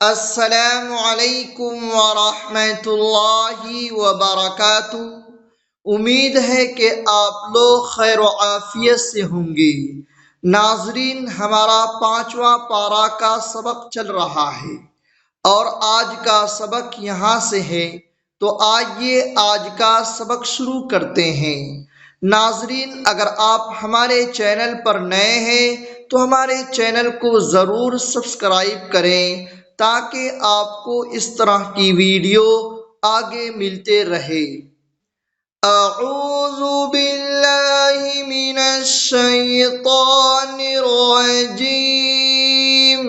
अस्सलामु अलैकुम वरहमतुल्लाहि वबरकातुहू। उम्मीद है कि आप लोग खैर आफियत से होंगे। नाजरीन, हमारा पांचवा पारा का सबक चल रहा है और आज का सबक यहाँ से है, तो आइए आज का सबक शुरू करते हैं। नाजरीन, अगर आप हमारे चैनल पर नए हैं तो हमारे चैनल को ज़रूर सब्सक्राइब करें ताकि आपको इस तरह की वीडियो आगे मिलते रहे। अऊज़ु बिल्लाहि मिनश शैतानिर रजीम।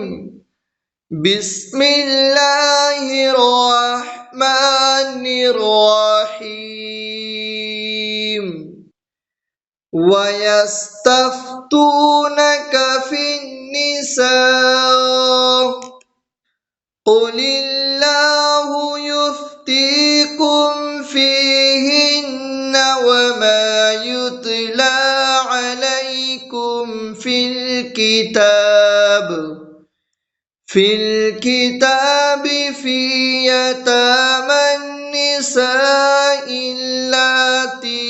बिस्मिल्लाहिर्रहमानिर्रहीम। वयस्तफ्तूनक फिन्निसा कुलिल्लाहु युफ्तीकुम फीहिन्न वमा युतला अलैकुम फिल किताब फी यतामन निसाइ अल्लाती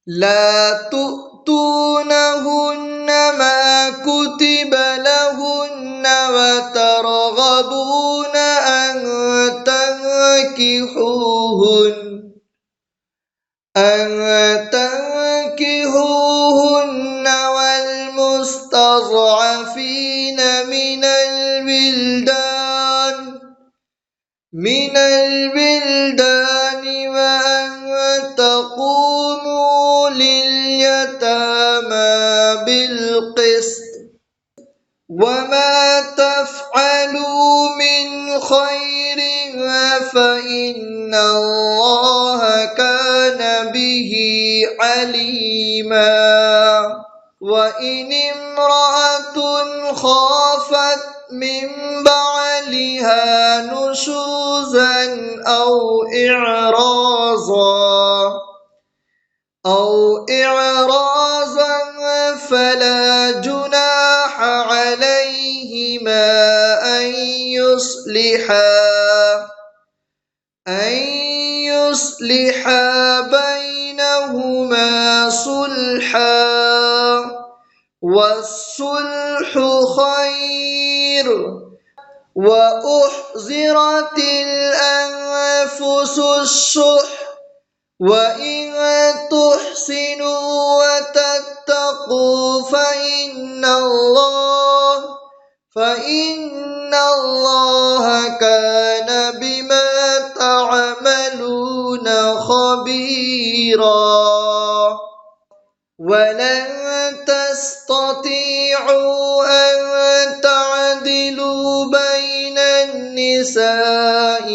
لا تؤتونهن ما كتب لهن وترغبون أن تنكحوهن والمستضعفين من الولدان وأن تقوموا لليتامى بالقسط وما تفعلوا من خير فإن الله كان به عليما وإن امرأة خافت من بعلها نشوزا أو إعراضا فلا جناح عليهما أن يصلحا بينهما صلحا والصلح خير وأحضرت الأنفس الشح وإن تحسنوا وتتقوا فإن الله كان بما تعملون خبيرا. ولن تستطيعوا أن تعدلوا بين النساء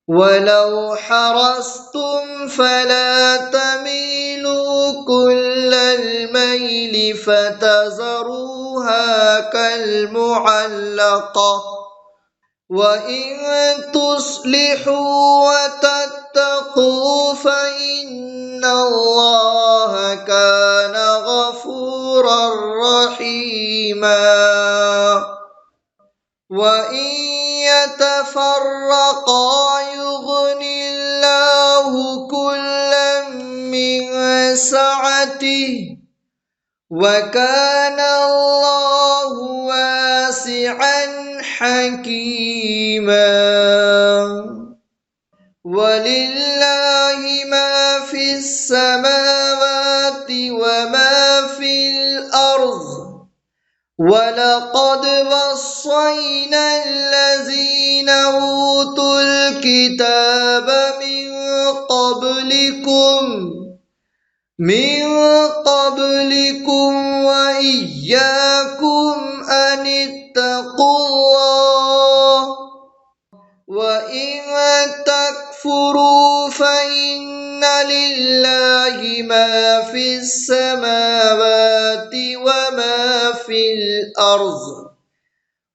ولو حرصتم فلا تميلوا كل الميل فتذروها كالمعلقة وإن تصلحوا وتتقوا فإن الله كان غفورا رحيما. وإن يتفرقا يغن الله كلا من سعته وكان الله واسعا حكيما. ولله ما في السماوات وما في الأرض ولقد وصينا الذين أوتوا الكتاب من قبلكم وإياكم أن اتقوا الله وإن تكفروا فإن لله ما في السماوات وما في الأرض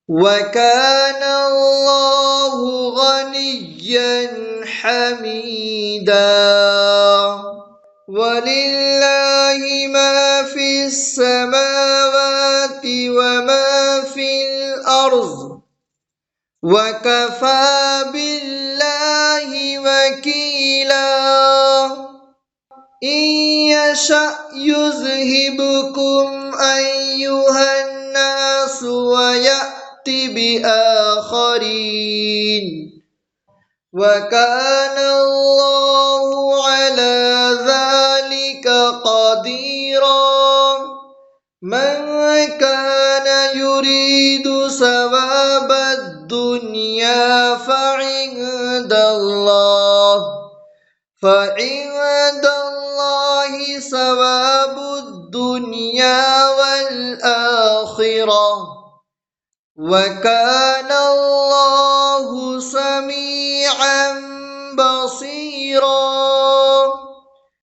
وكان الله غنيا حميدا. ولله ما في السماوات وما في الأرض وكفى بالله وكيلا إن يشأ يذهبكم أيها الناس ويأت بآخرين وكان الله على ذلك قديرا من كان يريد ثواب الدنيا فعند الله ثواب الدنيا والآخرة وكان الله